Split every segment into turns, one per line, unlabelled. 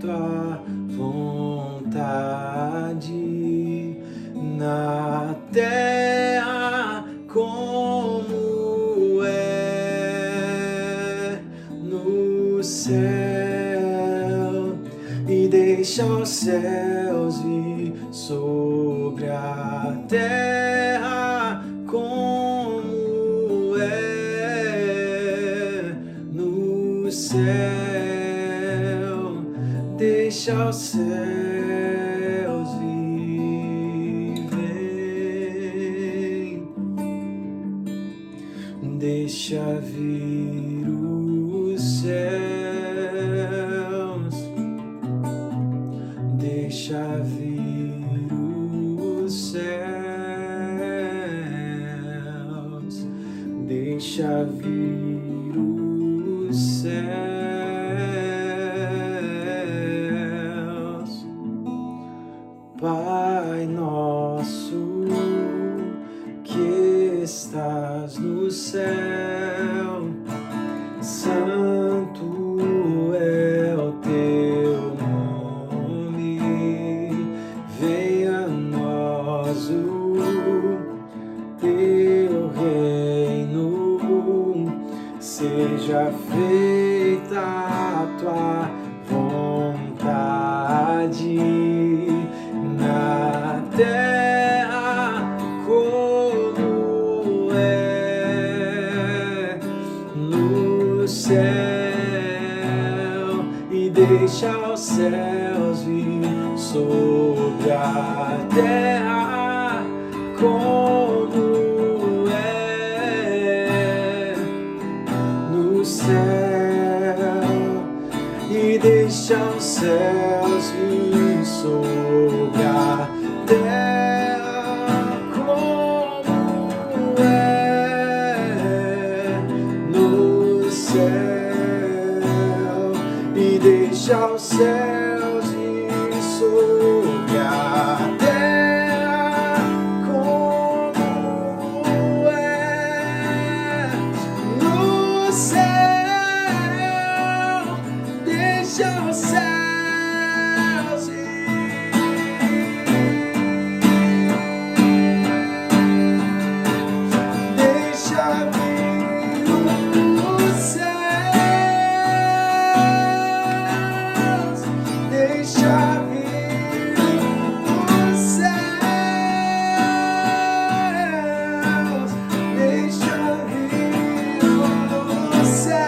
tua vontade na terra como é no céu, e deixa os céus vir sobre a terra como é no céu. Deixa os céus vir, vem. Deixa vir os céus. Deixa vir os céus. Deixa vir os céus. Pai nosso que estás no céu, santo é o teu nome. Venha a nós o teu reino, seja feita a tua vontade na terra como é no céu, e deixa os céus vir sobre a terra como é no céu, e deixa os céus vir sobre a terra como é no céu, e deixa os céus vir sobre a terra como é no céu. Deixa os céus vir, deixa vir os céus, deixa vir os céus, deixa vir os céus.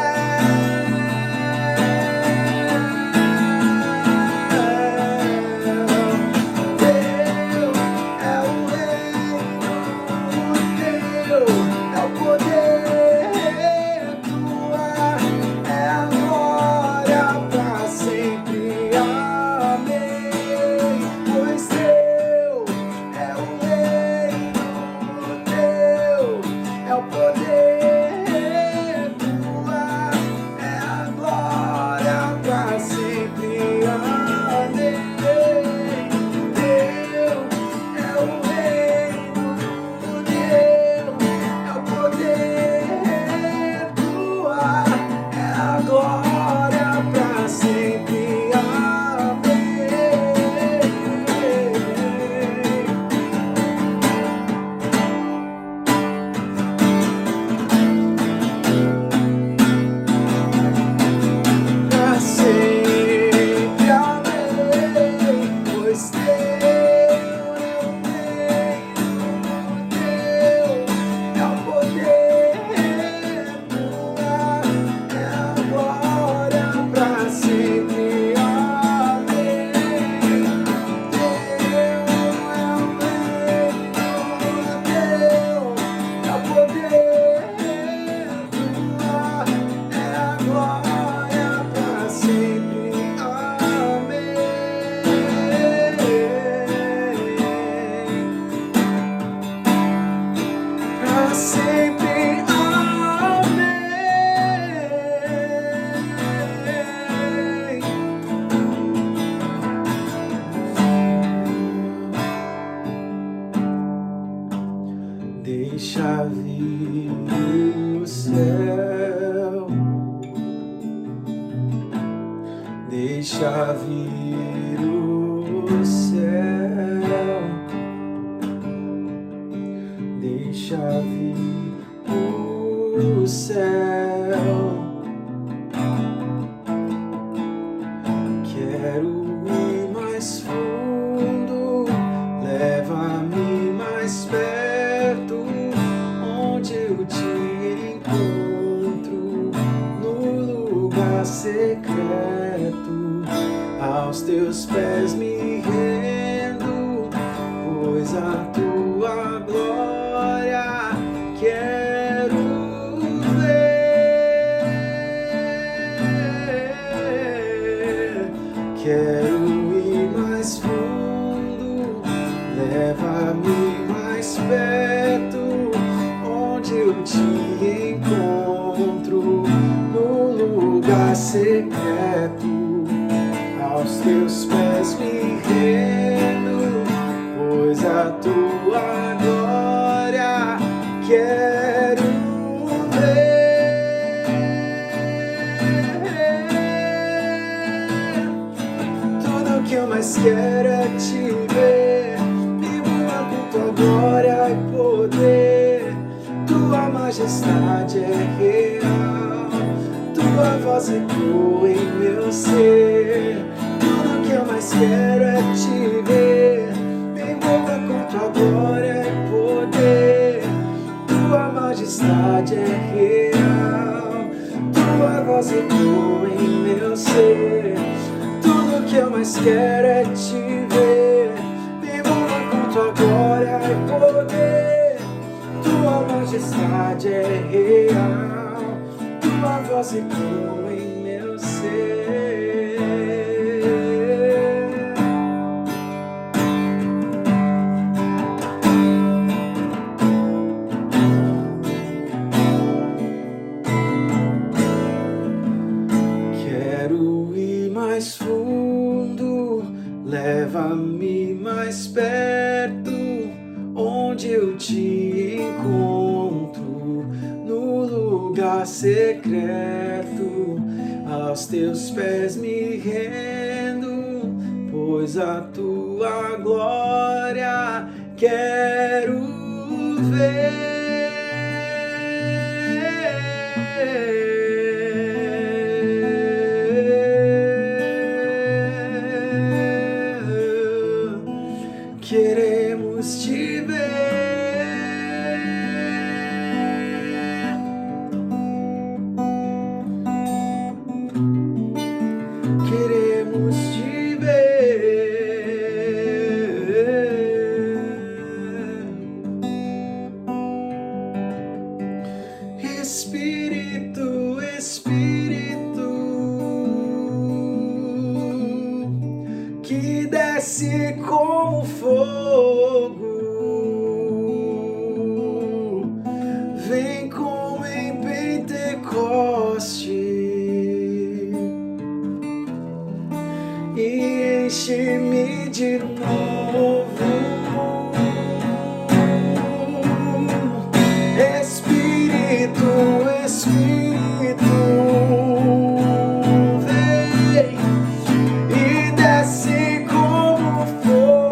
vir o céu, deixa vir o céu. Quero ir mais fundo, leva-me mais perto, onde eu te encontro, no lugar secreto. Aos teus pés me rendo, pois a tua glória quero ver. Quero ir mais fundo, leva-me mais perto, onde eu te encontro, no lugar secreto. Aos teus pés me rendo, pois a tua glória quero ver. Tudo que eu mais quero é te ver, vivo com tua glória e poder. Tua majestade é real, tua voz ecoa em meu ser. Tudo que eu mais quero é te ver, me envolva com tua glória e poder. Tua majestade é real, tua voz ecoa em meu ser. Tudo que eu mais quero é te ver, me envolva com tua glória e poder. Tua majestade é real, tua voz ecoa em meu ser. Quero ir mais fundo, leva-me mais perto, onde eu te encontro, no lugar secreto. Aos teus pés me rendo, pois a tua glória quero ver. Queremos te ver. Queremos te ver. Espírito, Espírito, que desce como fogo, vem como em Pentecoste e enche-me de novo. Espírito, Espírito, vem e desce como fogo,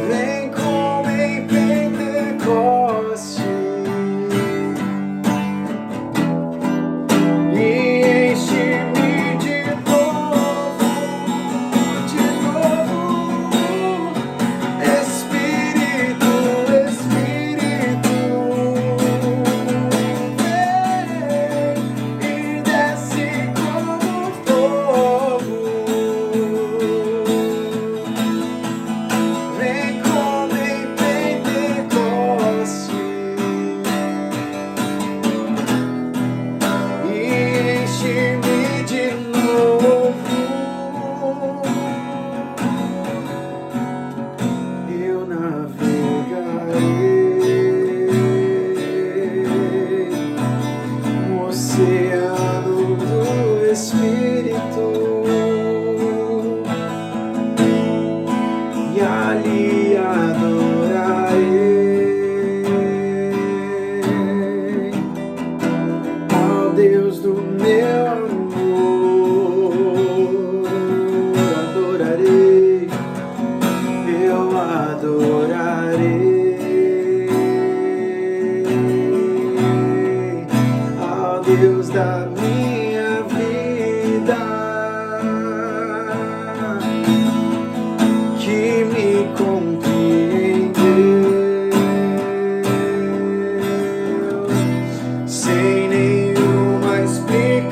vem como em Pentecoste e enche-me de novo, de novo. Espírito, Espírito, vem e desce como fogo, vem como em Pentecoste e enche-me de novo. Eu navegarei no oceano do Espírito e ali adorarei ao Deus do meu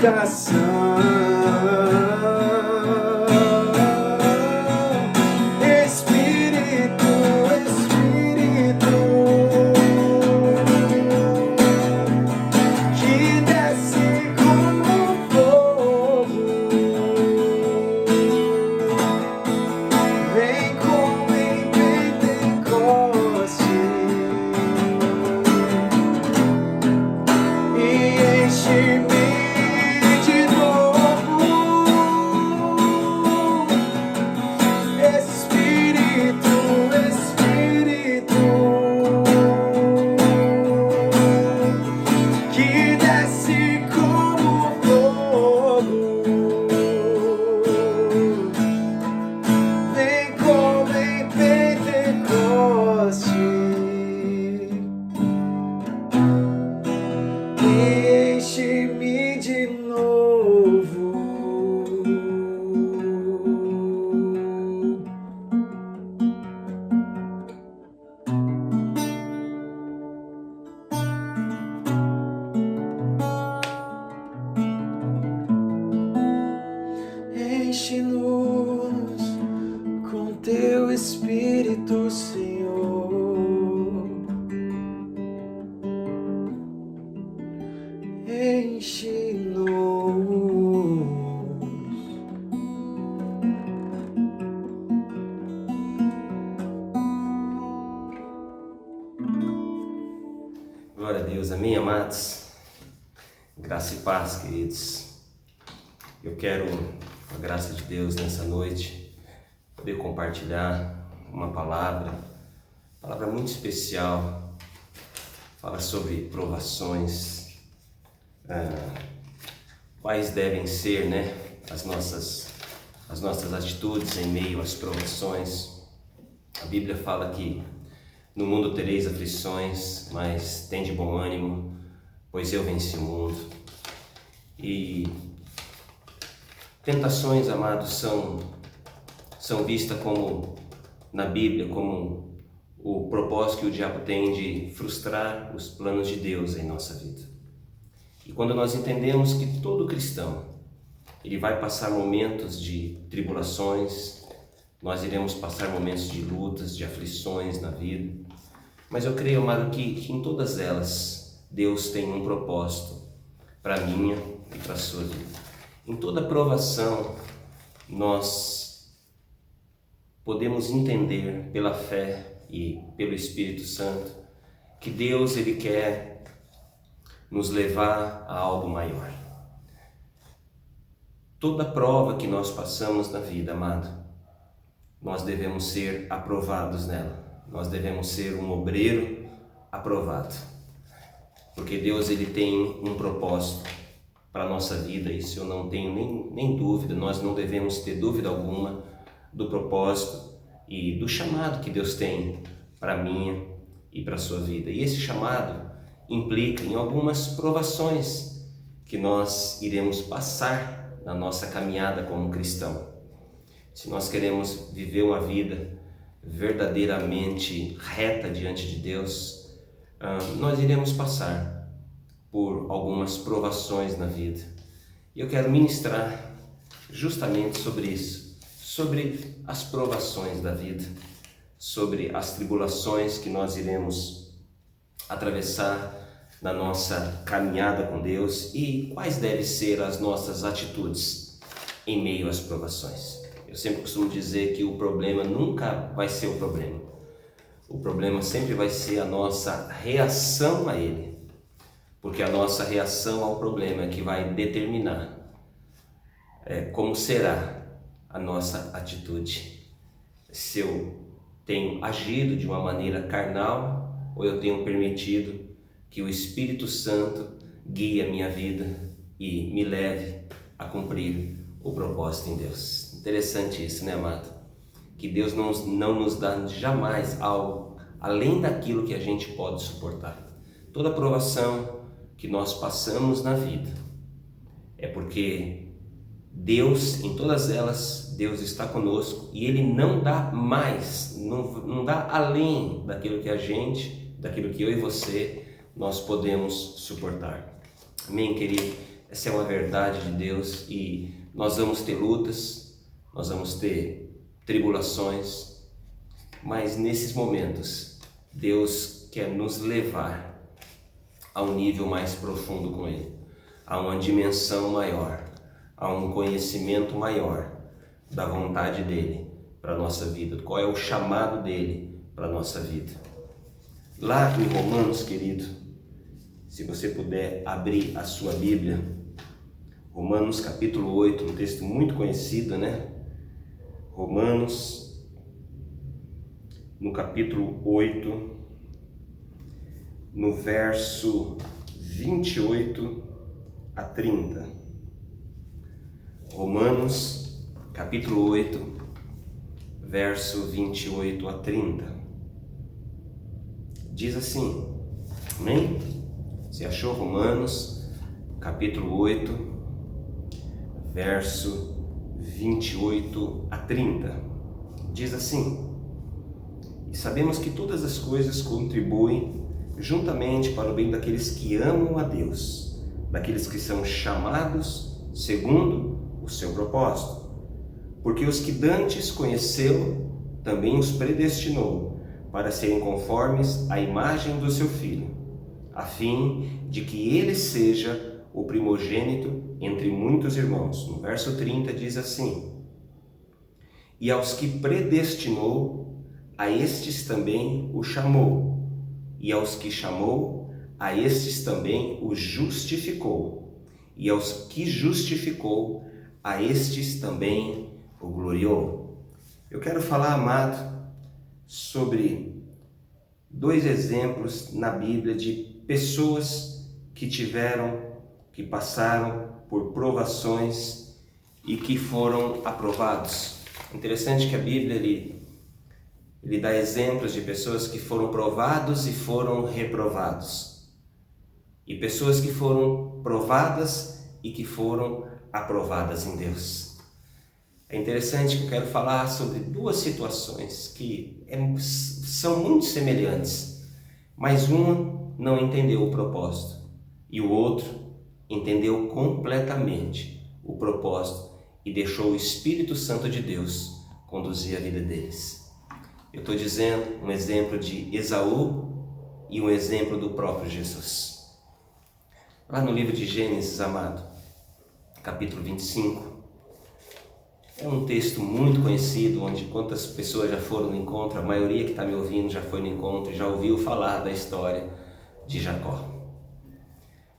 habitação. Espírito, Espírito, que desce como fogo, vem como em Pentecoste e enche-me de novo. Espírito, Espírito, que desce como fogo, vem como em Pentecoste e enche-me de novo. Enche-nos com teu Espírito, Senhor. Enche-nos.
Glória a Deus, amém, amados? Graça e paz, queridos. Eu quero, com a graça de Deus, nessa noite, poder compartilhar uma palavra muito especial. Fala sobre provações, quais devem ser, né, as nossas atitudes em meio às provações. A Bíblia fala que no mundo tereis aflições, mas tende bom ânimo, pois eu venci o mundo. E tentações, amados, são vistas como, na Bíblia, como o propósito que o diabo tem de frustrar os planos de Deus em nossa vida. E quando nós entendemos que todo cristão, ele vai passar momentos de tribulações, nós iremos passar momentos de lutas, de aflições na vida, mas eu creio, amado, que em todas elas Deus tem um propósito para a minha e para a sua vida. Em toda provação, nós podemos entender pela fé e pelo Espírito Santo que Deus, ele quer nos levar a algo maior. Toda prova que nós passamos na vida, amado, nós devemos ser aprovados nela. Nós devemos ser um obreiro aprovado. Porque Deus, ele tem um propósito para a nossa vida, isso eu não tenho nem dúvida. Nós não devemos ter dúvida alguma do propósito e do chamado que Deus tem para a minha e para a sua vida. E esse chamado implica em algumas provações que nós iremos passar na nossa caminhada como cristão. Se nós queremos viver uma vida verdadeiramente reta diante de Deus, nós iremos passar por algumas provações na vida. E eu quero ministrar justamente sobre isso, sobre as provações da vida, sobre as tribulações que nós iremos atravessar na nossa caminhada com Deus e quais devem ser as nossas atitudes em meio às provações. Eu sempre costumo dizer que o problema nunca vai ser o problema. O problema sempre vai ser a nossa reação a ele. Porque a nossa reação ao problema é que vai determinar como será a nossa atitude. Se eu tenho agido de uma maneira carnal ou eu tenho permitido que o Espírito Santo guie a minha vida e me leve a cumprir o propósito em Deus. Interessante isso, né, amado? Que Deus não nos dá jamais algo além daquilo que a gente pode suportar. Toda provação que nós passamos na vida é porque Deus, em todas elas, Deus está conosco e Ele não dá mais, não dá além daquilo que eu e você, nós podemos suportar. Amém, querido? Essa é uma verdade de Deus e nós vamos ter lutas, nós vamos ter tribulações, mas nesses momentos Deus quer nos levar a um nível mais profundo com Ele, a uma dimensão maior, a um conhecimento maior da vontade dEle para a nossa vida, qual é o chamado dEle para a nossa vida. Lá em Romanos, querido, se você puder abrir a sua Bíblia, Romanos capítulo 8, um texto muito conhecido, né? Romanos, no capítulo 8, no verso 28 a 30. Romanos, capítulo 8, verso 28 a 30. Diz assim, amém? Você achou Romanos, capítulo 8, verso 28 a 30. Diz assim: E sabemos que todas as coisas contribuem juntamente para o bem daqueles que amam a Deus, daqueles que são chamados segundo o seu propósito. Porque os que dantes conheceu, também os predestinou para serem conformes à imagem do seu Filho, a fim de que ele seja o primogênito entre muitos irmãos. No verso 30 diz assim: E aos que predestinou, a estes também o chamou. E aos que chamou, a estes também os justificou. E aos que justificou, a estes também o gloriou. Eu quero falar, amado, sobre dois exemplos na Bíblia de pessoas que passaram por provações e que foram aprovados. Interessante que a Bíblia ele dá exemplos de pessoas que foram provados e foram reprovados, e pessoas que foram provadas e que foram aprovadas em Deus. É interessante que eu quero falar sobre duas situações que são muito semelhantes, mas uma não entendeu o propósito e o outro entendeu completamente o propósito e deixou o Espírito Santo de Deus conduzir a vida deles. Eu estou dizendo um exemplo de Esaú e um exemplo do próprio Jesus. Lá no livro de Gênesis, amado, capítulo 25, é um texto muito conhecido, onde quantas pessoas já foram no encontro, a maioria que está me ouvindo já foi no encontro e já ouviu falar da história de Jacó.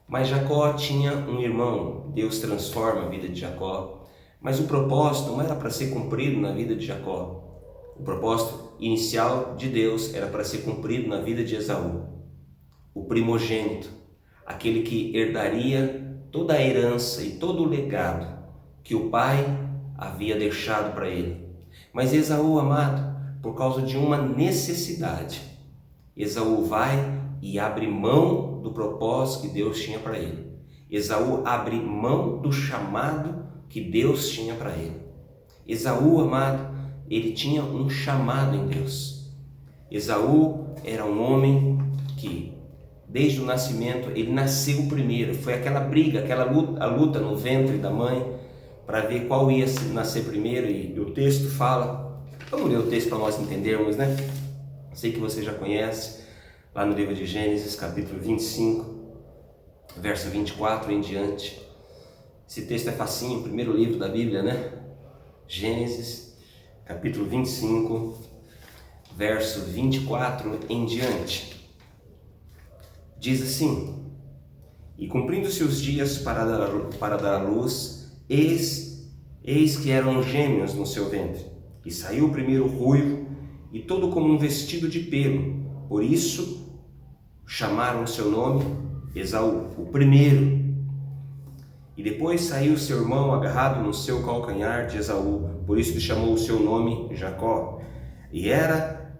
Mas Jacó tinha um irmão, Deus transforma a vida de Jacó, mas o propósito não era para ser cumprido na vida de Jacó. O propósito inicial de Deus era para ser cumprido na vida de Esaú, o primogênito, aquele que herdaria toda a herança e todo o legado que o pai havia deixado para ele. Mas Esaú, amado, por causa de uma necessidade, Esaú vai e abre mão do propósito que Deus tinha para ele. Esaú abre mão do chamado que Deus tinha para ele. Esaú, amado, ele tinha um chamado em Deus. Esaú era um homem que, desde o nascimento, ele nasceu primeiro. Foi aquela briga, a luta no ventre da mãe para ver qual ia nascer primeiro. E o texto fala, vamos ler o texto para nós entendermos, né? Sei que você já conhece, lá no livro de Gênesis, capítulo 25, verso 24 em diante. Esse texto é facinho, o primeiro livro da Bíblia, né? Gênesis, capítulo 25, verso 24 em diante. Diz assim: E cumprindo-se os dias para dar à luz, eis que eram gêmeos no seu ventre. E saiu o primeiro ruivo, e todo como um vestido de pelo. Por isso chamaram o seu nome Esaú, o primeiro. E depois saiu seu irmão agarrado no seu calcanhar de Esaú, por isso lhe chamou o seu nome Jacó. E era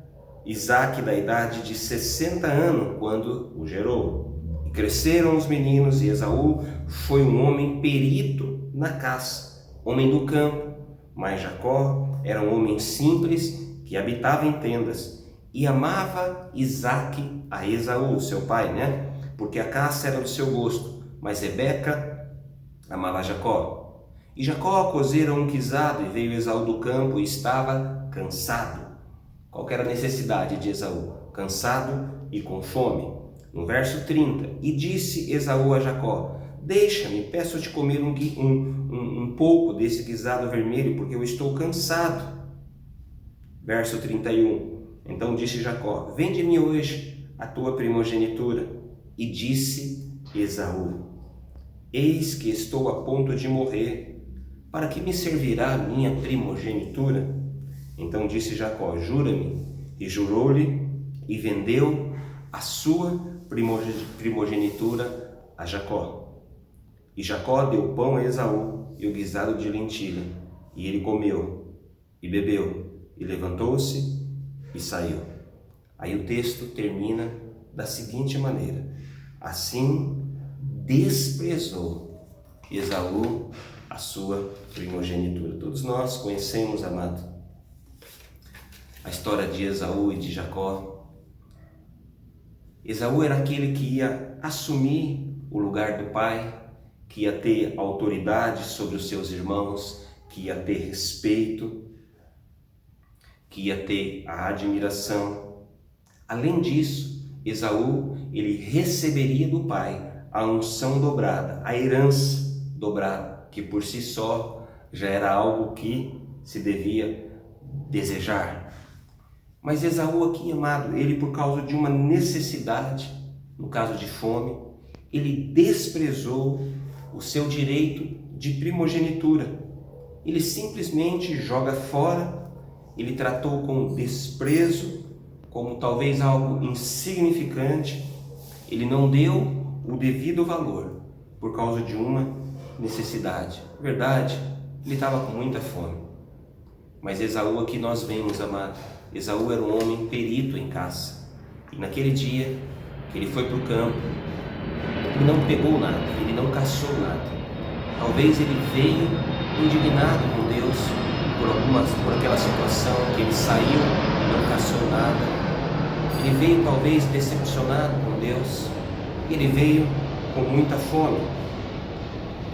Isaque da idade de 60 anos quando o gerou. E cresceram os meninos, e Esaú foi um homem perito na caça, homem do campo. Mas Jacó era um homem simples que habitava em tendas. E amava Isaque a Esaú, seu pai, né? Porque a caça era do seu gosto. Mas Rebeca amava Jacó. E Jacó cozera um guisado, e veio Esaú do campo e estava cansado. Qual que era a necessidade de Esaú? Cansado e com fome. No verso 30, e disse Esaú a Jacó: deixa-me, peço-te comer um pouco desse guisado vermelho, porque eu estou cansado. Verso 31, então disse Jacó: vende-me hoje a tua primogenitura. E disse Esaú: eis que estou a ponto de morrer, para que me servirá a minha primogenitura? Então disse Jacó: jura-me. E jurou-lhe, e vendeu a sua primogenitura a Jacó. E Jacó deu pão a Esaú e o guisado de lentilha, e ele comeu e bebeu, e levantou-se e saiu. Aí o texto termina da seguinte maneira: assim desprezou Esaú a sua primogenitura. Todos nós conhecemos, amado, a história de Esaú e de Jacó. Esaú era aquele que ia assumir o lugar do pai, que ia ter autoridade sobre os seus irmãos, que ia ter respeito, que ia ter a admiração. Além disso, Esaú, ele receberia do pai a unção dobrada, a herança dobrada, que por si só já era algo que se devia desejar. Mas Esaú aqui, amado, ele por causa de uma necessidade, no caso de fome, ele desprezou o seu direito de primogenitura. Ele simplesmente joga fora, ele tratou com desprezo, como talvez algo insignificante. Ele não deu o devido valor por causa de uma necessidade. Verdade, ele estava com muita fome. Mas Esaú aqui nós vemos, amado, Esaú era um homem perito em caça. E naquele dia que ele foi para o campo, ele não pegou nada, ele não caçou nada. Talvez ele veio indignado com Deus por aquela situação, que ele saiu e não caçou nada. Ele veio talvez decepcionado com Deus. Ele veio com muita fome.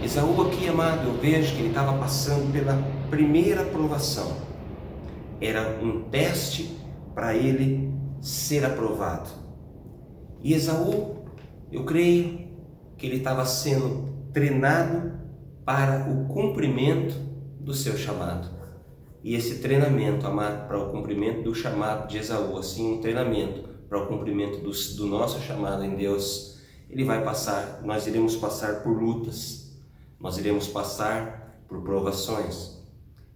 Esaú aqui, amado, eu vejo que ele estava passando pela primeira provação. Era um teste para ele ser aprovado. E Esaú, eu creio que ele estava sendo treinado para o cumprimento do seu chamado. E esse treinamento, amado, para o cumprimento do chamado de Esaú, assim, um treinamento para o cumprimento do nosso chamado em Deus, nós iremos passar por lutas, nós iremos passar por provações.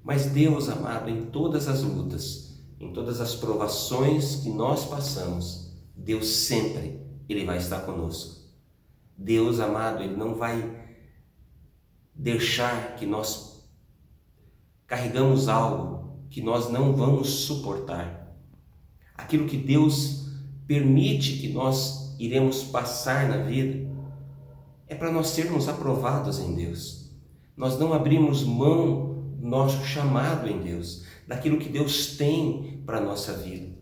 Mas Deus, amado, em todas as lutas, em todas as provações que nós passamos, Deus sempre, Ele vai estar conosco. Deus, amado, Ele não vai deixar que nós carregamos algo que nós não vamos suportar. Aquilo que Deus permite que nós iremos passar na vida é para nós sermos aprovados em Deus. Nós não abrimos mão do nosso chamado em Deus, daquilo que Deus tem para a nossa vida.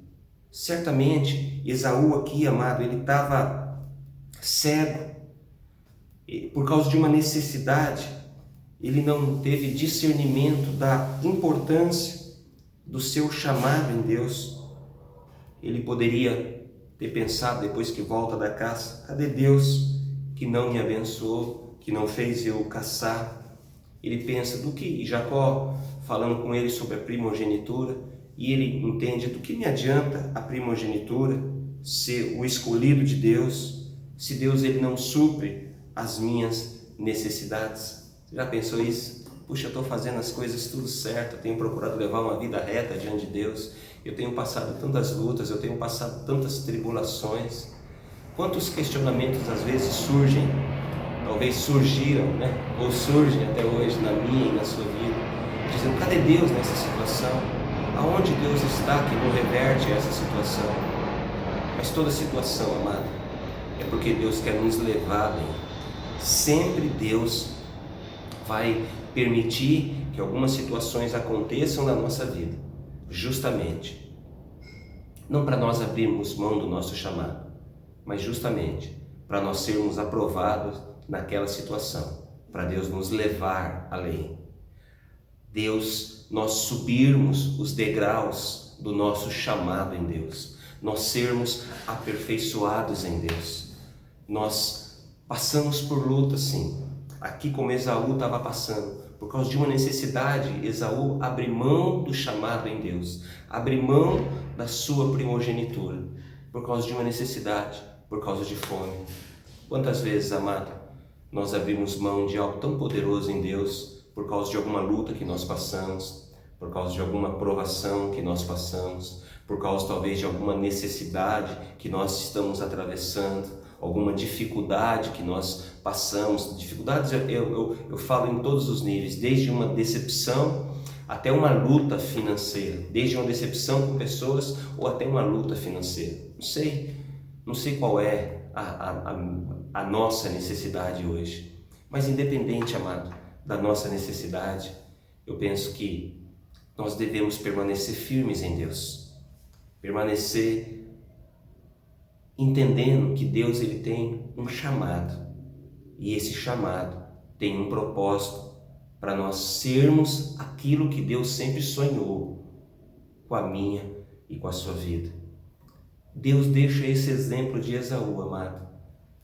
Certamente, Esaú aqui, amado, ele estava cego por causa de uma necessidade. Ele não teve discernimento da importância do seu chamado em Deus. Ele poderia ter pensado depois que volta da caça: cadê Deus que não me abençoou, que não fez eu caçar? Ele pensa do que? E Jacó falando com ele sobre a primogenitura, e ele entende: do que me adianta a primogenitura, ser o escolhido de Deus, se Deus ele não supre as minhas necessidades? Você já pensou isso? Puxa, eu estou fazendo as coisas tudo certo, eu tenho procurado levar uma vida reta diante de Deus, eu tenho passado tantas lutas, eu tenho passado tantas tribulações. Quantos questionamentos às vezes surgem, talvez surgiram, ou surgem até hoje na minha e na sua vida, dizendo: cadê Deus nessa situação? Aonde Deus está que não reverte essa situação? Mas toda situação, amado, é porque Deus quer nos levar bem. Sempre Deus vai permitir que algumas situações aconteçam na nossa vida, justamente, não para nós abrirmos mão do nosso chamado, mas justamente para nós sermos aprovados naquela situação. para Deus nos levar além. Deus, nós subirmos os degraus do nosso chamado em Deus, nós sermos aperfeiçoados em Deus. Nós passamos por luta, sim. Aqui como Esaú estava passando, por causa de uma necessidade, Esaú abre mão do chamado em Deus, abre mão da sua primogenitura, por causa de uma necessidade, por causa de fome. Quantas vezes, amado, nós abrimos mão de algo tão poderoso em Deus, por causa de alguma luta que nós passamos, por causa de alguma provação que nós passamos, por causa talvez de alguma necessidade que nós estamos atravessando, alguma dificuldade que nós passamos. Dificuldades eu falo em todos os níveis, desde uma decepção até uma luta financeira, desde uma decepção com pessoas ou até uma luta financeira. Não sei qual é a nossa necessidade hoje, mas independente, amado, da nossa necessidade, eu penso que nós devemos permanecer firmes em Deus, permanecer entendendo que Deus ele tem um chamado, e esse chamado tem um propósito para nós sermos aquilo que Deus sempre sonhou com a minha e com a sua vida. Deus deixa esse exemplo de Esaú, amado,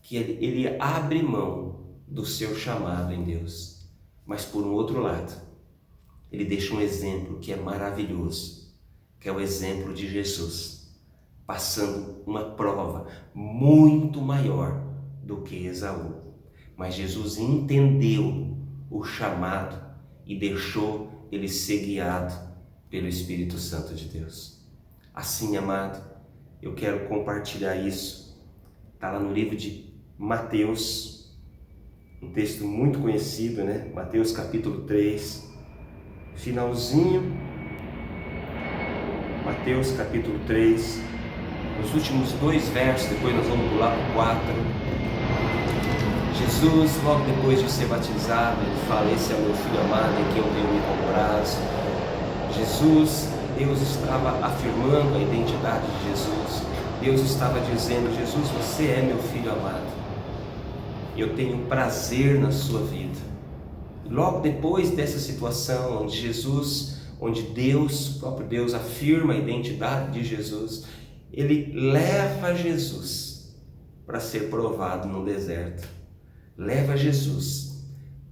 que ele abre mão do seu chamado em Deus, mas por um outro lado, ele deixa um exemplo que é maravilhoso, que é o exemplo de Jesus, passando uma prova muito maior do que Esaú. Mas Jesus entendeu o chamado e deixou ele ser guiado pelo Espírito Santo de Deus. Assim, amado, eu quero compartilhar isso. Está lá no livro de Mateus, um texto muito conhecido, né? Mateus capítulo 3, finalzinho. Mateus capítulo 3, nos últimos 2 versos, depois nós vamos pular para o 4. Jesus, logo depois de ser batizado, ele fala: esse é o meu filho amado em quem eu tenho me comprazo. Jesus, Deus estava afirmando a identidade de Jesus. Deus estava dizendo: Jesus, você é meu filho amado, eu tenho prazer na sua vida. E logo depois dessa situação onde Deus, o próprio Deus, afirma a identidade de Jesus, ele leva Jesus para ser provado no deserto, leva Jesus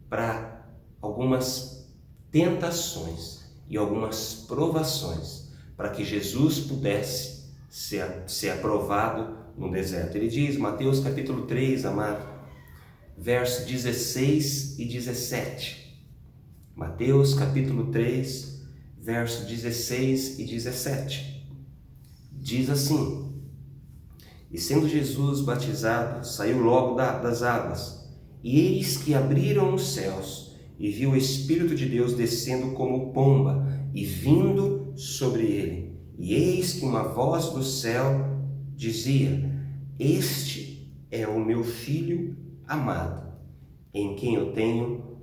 para algumas tentações e algumas provações, para que Jesus pudesse ser aprovado no deserto. Ele diz, Mateus capítulo 3, amado, versos 16 e 17. Mateus capítulo 3, versos 16 e 17. Diz assim: e sendo Jesus batizado, saiu logo das águas, e eis que abriram os céus, e viu o Espírito de Deus descendo como pomba, e vindo sobre ele. E eis que uma voz do céu dizia: este é o meu Filho amado, em quem eu tenho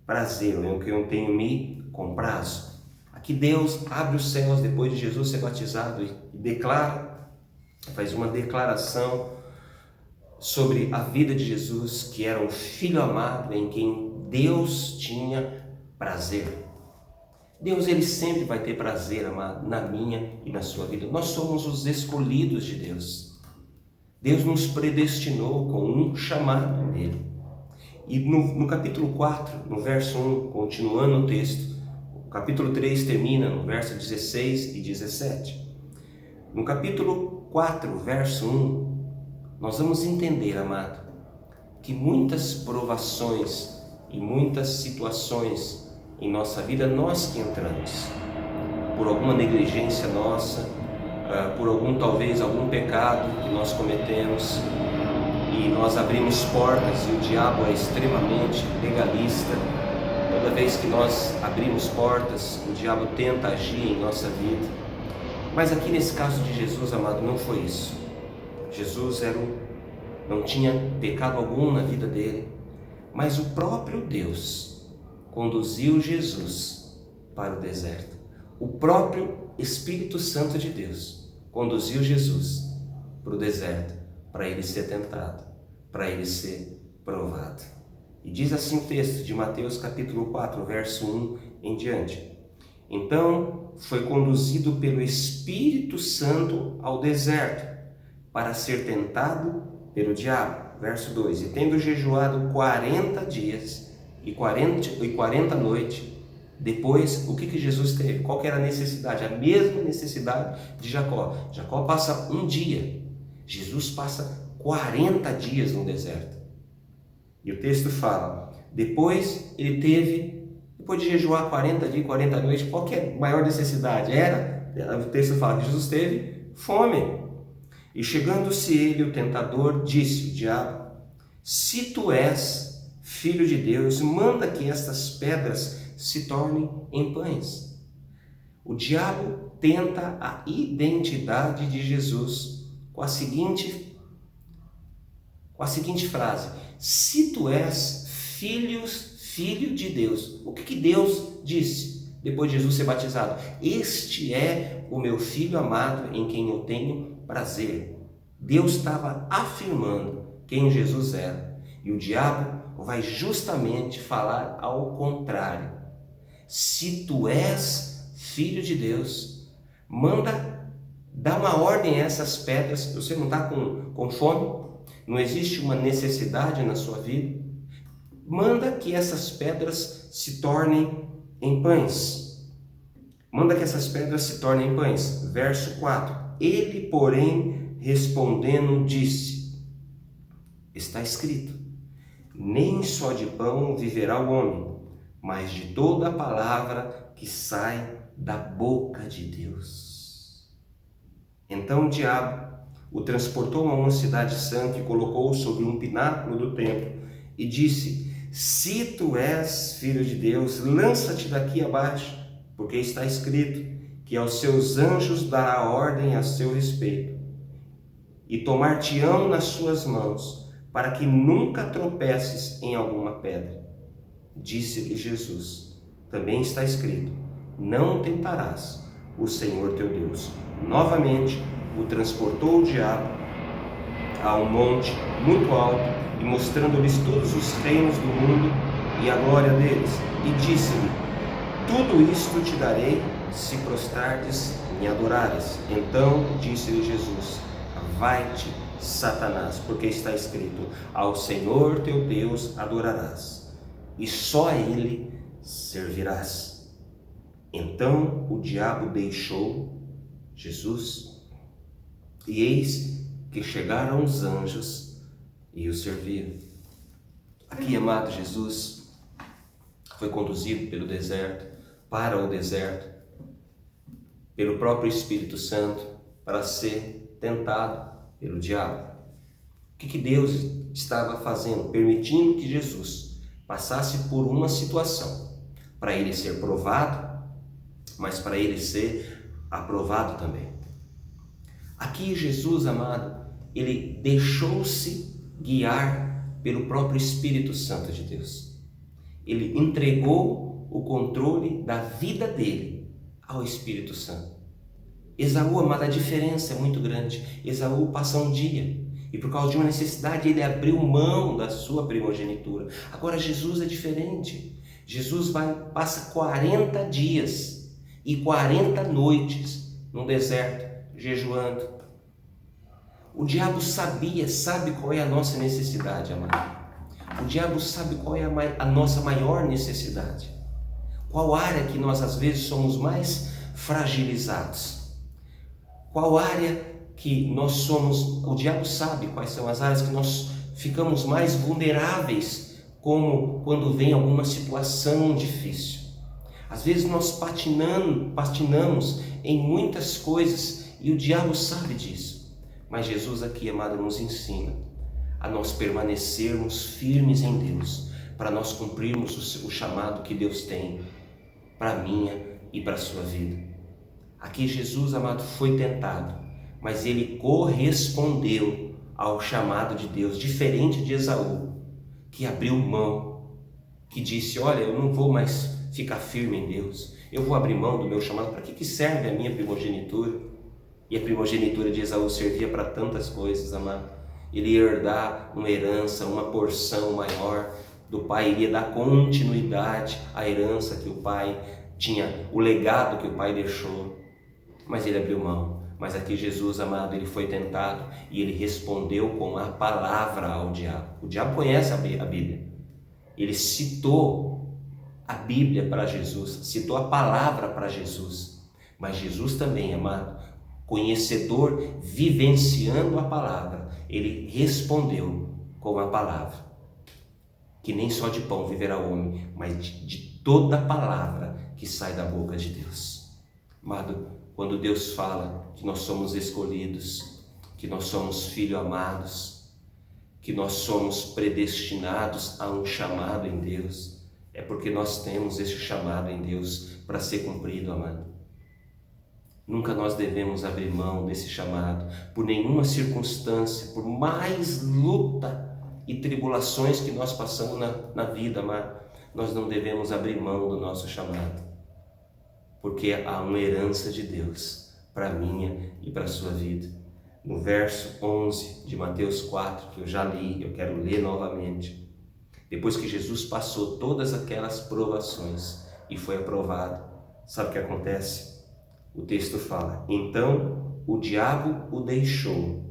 prazer, ou em quem eu tenho me comprazo. Aqui Deus abre os céus depois de Jesus ser batizado e faz uma declaração sobre a vida de Jesus, que era um Filho amado em quem Deus tinha prazer. Deus, ele sempre vai ter prazer, amado, na minha e na sua vida. Nós somos os escolhidos de Deus. Deus nos predestinou com um chamado nele. E no capítulo 4, no verso 1, continuando o texto, o capítulo 3 termina no verso 16 e 17. No capítulo 4, verso 1, nós vamos entender, amado, que muitas provações e muitas situações em nossa vida, nós que entramos, por alguma negligência nossa, por talvez algum pecado que nós cometemos, e nós abrimos portas, e o diabo é extremamente legalista. Toda vez que nós abrimos portas, o diabo tenta agir em nossa vida. Mas aqui nesse caso de Jesus, amado, não foi isso. Jesus não tinha pecado algum na vida dele, mas o próprio Deus conduziu Jesus para o deserto. O próprio Espírito Santo de Deus conduziu Jesus para o deserto, para ele ser tentado, para ele ser provado. E diz assim o texto de Mateus capítulo 4, verso 1 em diante. Então foi conduzido pelo Espírito Santo ao deserto para ser tentado pelo diabo. Verso 2. E tendo jejuado 40 dias e 40 noites, depois, o que Jesus teve? Qual que era a necessidade? A mesma necessidade de Jacó. Jacó passa um dia. Jesus passa 40 dias no deserto. E o texto fala, depois de jejuar 40 dias e 40 noites, qual que é a maior necessidade? O texto fala que Jesus teve fome. E chegando-se ele, o tentador, disse, o diabo, se tu és filho de Deus, manda que estas pedras se tornem em pães. O diabo tenta a identidade de Jesus com a seguinte frase, se tu és filho de Deus. O que Deus disse depois de Jesus ser batizado? Este é o meu filho amado em quem eu tenho prazer. Deus estava afirmando quem Jesus era. E o diabo vai justamente falar ao contrário. Se tu és filho de Deus, dá uma ordem a essas pedras. Você não está com fome? Não existe uma necessidade na sua vida? Manda que essas pedras se tornem em pães. Manda que essas pedras se tornem em pães. Verso 4. Ele, porém, respondendo, disse, está escrito, nem só de pão viverá o homem, mas de toda a palavra que sai da boca de Deus. Então o diabo o transportou a uma cidade santa e colocou-o sobre um pináculo do templo e disse, se tu és filho de Deus, lança-te daqui abaixo, porque está escrito que aos seus anjos dará ordem a seu respeito e tomar-te-ão nas suas mãos, para que nunca tropeces em alguma pedra. Disse-lhe Jesus, também está escrito, não tentarás o Senhor teu Deus. Novamente o transportou o diabo a um monte muito alto e mostrando-lhes todos os reinos do mundo e a glória deles. E disse-lhe, tudo isto te darei se prostrares e me adorares. Então disse-lhe Jesus, vai-te, Satanás, porque está escrito, ao Senhor teu Deus adorarás, e só a Ele servirás. Então o diabo deixou Jesus, e eis que chegaram os anjos e o serviram. Aqui, amado, Jesus foi conduzido pelo deserto, para o deserto, pelo próprio Espírito Santo, para ser tentado pelo diabo. O que Deus estava fazendo? Permitindo que Jesus passasse por uma situação, para ele ser provado, mas para ele ser aprovado também. Aqui Jesus, amado, ele deixou-se guiar pelo próprio Espírito Santo de Deus. Ele entregou o controle da vida dele ao Espírito Santo. Esaú, amado, a diferença é muito grande. Esaú passa um dia e por causa de uma necessidade ele abriu mão da sua primogenitura. Agora Jesus é diferente. Jesus passa 40 dias e 40 noites no deserto, jejuando. O diabo sabe qual é a nossa necessidade, amado. O diabo sabe qual é a nossa maior necessidade. Qual área que nós às vezes somos mais fragilizados? Qual área que nós somos... O diabo sabe quais são as áreas que nós ficamos mais vulneráveis, como quando vem alguma situação difícil. Às vezes nós patinamos em muitas coisas e o diabo sabe disso. Mas Jesus aqui, amado, nos ensina a nós permanecermos firmes em Deus, para nós cumprirmos o chamado que Deus tem para a minha e para a sua vida. Aqui Jesus, amado, foi tentado, mas ele correspondeu ao chamado de Deus, diferente de Esaú, que abriu mão, que disse, olha, eu não vou mais ficar firme em Deus, eu vou abrir mão do meu chamado. Para que serve a minha primogenitura? E a primogenitura de Esaú servia para tantas coisas, amado. Ele ia herdar uma herança, uma porção maior, do pai, iria dar continuidade à herança que o pai tinha, o legado que o pai deixou, mas ele abriu mão. Mas aqui Jesus, amado, ele foi tentado e ele respondeu com a palavra ao diabo. O diabo conhece a Bíblia. Ele citou a Bíblia para Jesus, citou a palavra para Jesus. Mas Jesus também, amado, conhecedor, vivenciando a palavra, ele respondeu com a palavra. Que nem só de pão viverá o homem, mas de toda palavra que sai da boca de Deus. Amado, quando Deus fala que nós somos escolhidos, que nós somos filhos amados, que nós somos predestinados a um chamado em Deus, é porque nós temos esse chamado em Deus para ser cumprido, amado. Nunca nós devemos abrir mão desse chamado, por nenhuma circunstância, por mais luta e tribulações que nós passamos na vida, amado, nós não devemos abrir mão do nosso chamado, porque há uma herança de Deus para a minha e para a sua vida. No verso 11 de Mateus 4, que eu já li, eu quero ler novamente. Depois que Jesus passou todas aquelas provações e foi aprovado, sabe o que acontece? O texto fala: então o diabo o deixou,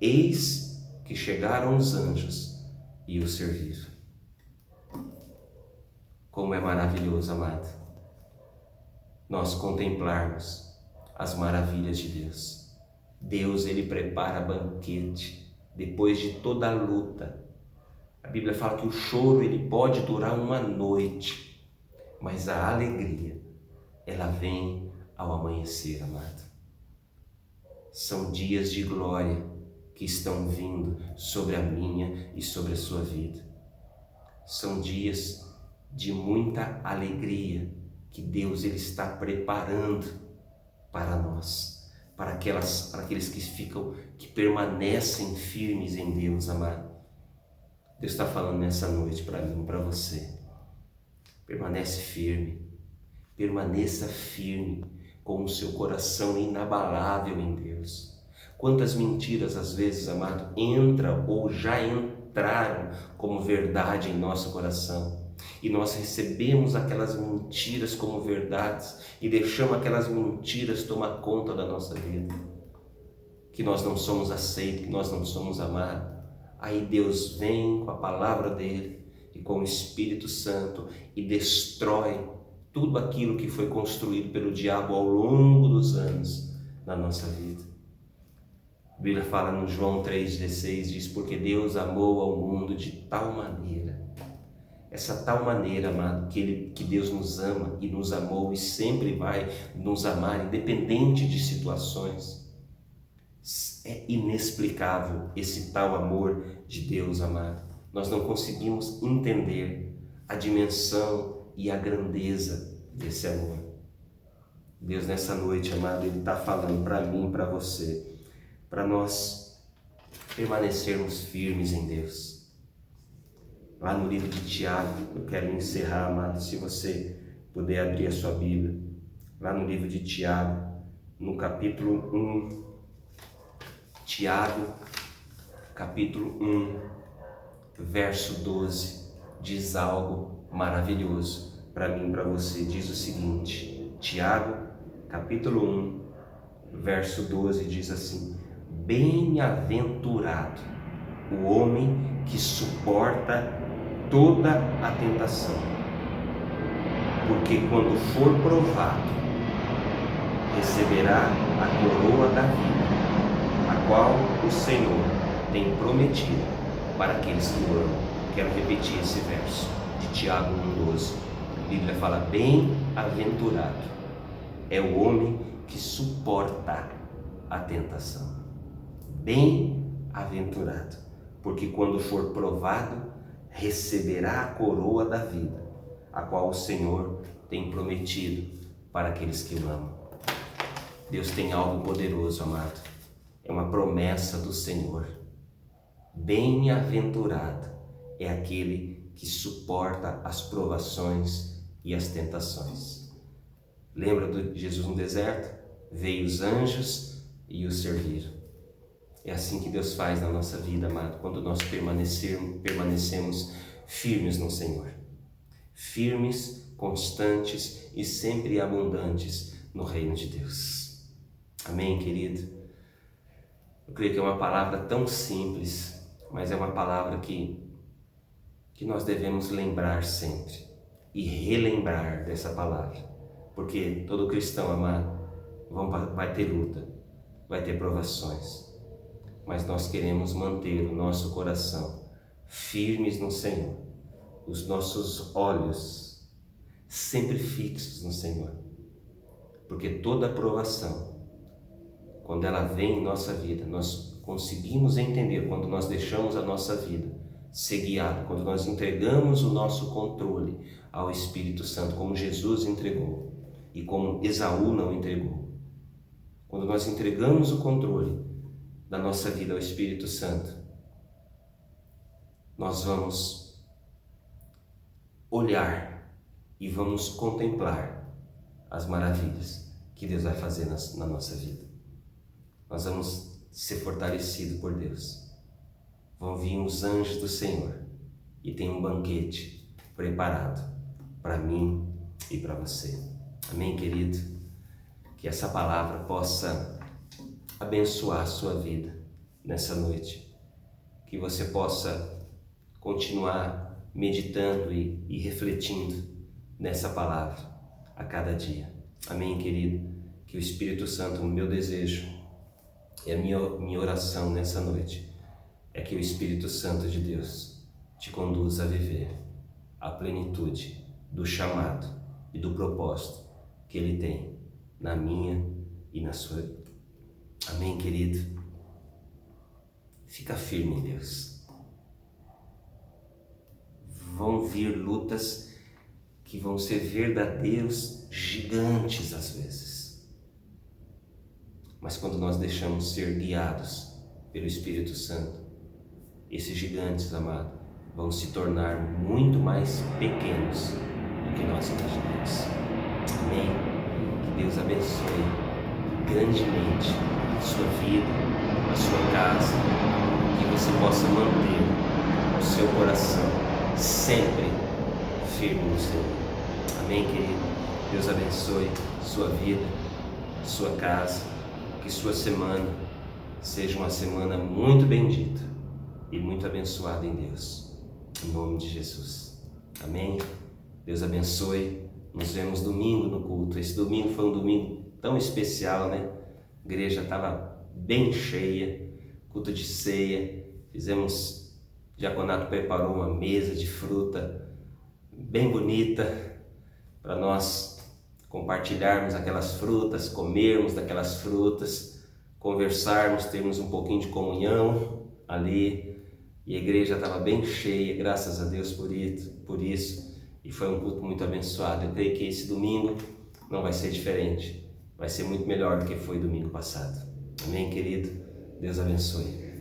eis que chegaram os anjos e o serviram. Como é maravilhoso, amado, nós contemplarmos as maravilhas de Deus. Deus, ele prepara banquete depois de toda a luta. A Bíblia fala que o choro ele pode durar uma noite, mas a alegria ela vem ao amanhecer, amado. São dias de glória que estão vindo sobre a minha e sobre a sua vida. São dias de muita alegria que Deus ele está preparando para nós, para aqueles que permanecem firmes em Deus, amado. Deus está falando nessa noite para mim, para você. Permanece firme, permaneça firme com o seu coração inabalável em Deus. Quantas mentiras às vezes, amado, entram ou já entraram como verdade em nosso coração. E nós recebemos aquelas mentiras como verdades e deixamos aquelas mentiras tomar conta da nossa vida. Que nós não somos aceitos, que nós não somos amados. Aí Deus vem com a palavra dele e com o Espírito Santo e destrói tudo aquilo que foi construído pelo diabo ao longo dos anos na nossa vida. A Bíblia fala no João 3,16, diz: porque Deus amou ao mundo de tal maneira, essa tal maneira, amado, que Deus nos ama e nos amou e sempre vai nos amar, independente de situações. É inexplicável esse tal amor de Deus, amado. Nós não conseguimos entender a dimensão e a grandeza desse amor. Deus nessa noite, amado, ele está falando para mim, para você, para nós permanecermos firmes em Deus. Lá no livro de Tiago, eu quero encerrar, amado, se você puder abrir a sua Bíblia, lá no livro de Tiago, no capítulo 1, Tiago, capítulo 1, verso 12, diz algo maravilhoso para mim e para você. Diz o seguinte, Tiago, capítulo 1, verso 12, diz assim: bem-aventurado o homem que suporta toda a tentação, porque quando for provado, receberá a coroa da vida, a qual o Senhor tem prometido para aqueles que o amam. Quero repetir esse verso de Tiago 1,12. A Bíblia fala: bem-aventurado é o homem que suporta a tentação. Bem-aventurado, porque quando for provado, receberá a coroa da vida, a qual o Senhor tem prometido para aqueles que o amam. Deus tem algo poderoso, amado. É uma promessa do Senhor. Bem-aventurado é aquele que suporta as provações e as tentações. Lembra de Jesus no deserto? Veio os anjos e o serviram. É assim que Deus faz na nossa vida, amado, quando nós permanecemos firmes no Senhor, firmes, constantes e sempre abundantes no reino de Deus. Amém, querido? Eu creio que é uma palavra tão simples, mas é uma palavra que nós devemos lembrar sempre e relembrar dessa palavra, porque todo cristão, amado, vai ter luta, vai ter provações, mas nós queremos manter o nosso coração firmes no Senhor, os nossos olhos sempre fixos no Senhor, porque toda provação, quando ela vem em nossa vida, nós conseguimos entender quando nós deixamos a nossa vida ser guiada, quando nós entregamos o nosso controle ao Espírito Santo, como Jesus entregou e como Esaú não entregou. Quando nós entregamos o controle da nossa vida ao Espírito Santo, nós vamos olhar e vamos contemplar as maravilhas que Deus vai fazer na nossa vida. Nós vamos ser fortalecidos por Deus. Vão vir os anjos do Senhor e tem um banquete preparado para mim e para você. Amém, querido? Que essa palavra possa abençoar a sua vida nessa noite. Que você possa continuar meditando e refletindo nessa palavra a cada dia. Amém, querido? Que o Espírito Santo, o meu desejo e a minha oração nessa noite é que o Espírito Santo de Deus te conduza a viver a plenitude do chamado e do propósito que Ele tem na minha e na sua vida. Amém, querido? Fica firme em Deus. Vão vir lutas que vão ser verdadeiros gigantes às vezes. Mas quando nós deixamos ser guiados pelo Espírito Santo, esses gigantes, amado, vão se tornar muito mais pequenos do que nós imaginamos. Amém? Que Deus abençoe grandemente a sua vida, a sua casa, que você possa manter o seu coração sempre firme no Senhor. Amém, querido? Deus abençoe sua vida, sua casa, que sua semana seja uma semana muito bendita e muito abençoada em Deus, em nome de Jesus. Amém? Deus abençoe. Nos vemos domingo no culto. Esse domingo foi um domingo tão especial, né? A igreja estava bem cheia, culto de ceia, o diaconato preparou uma mesa de fruta bem bonita para nós compartilharmos aquelas frutas, comermos daquelas frutas, conversarmos, termos um pouquinho de comunhão ali. E a igreja estava bem cheia, graças a Deus por isso. E foi um culto muito abençoado. Eu creio que esse domingo não vai ser diferente. Vai ser muito melhor do que foi domingo passado. Amém, querido? Deus abençoe.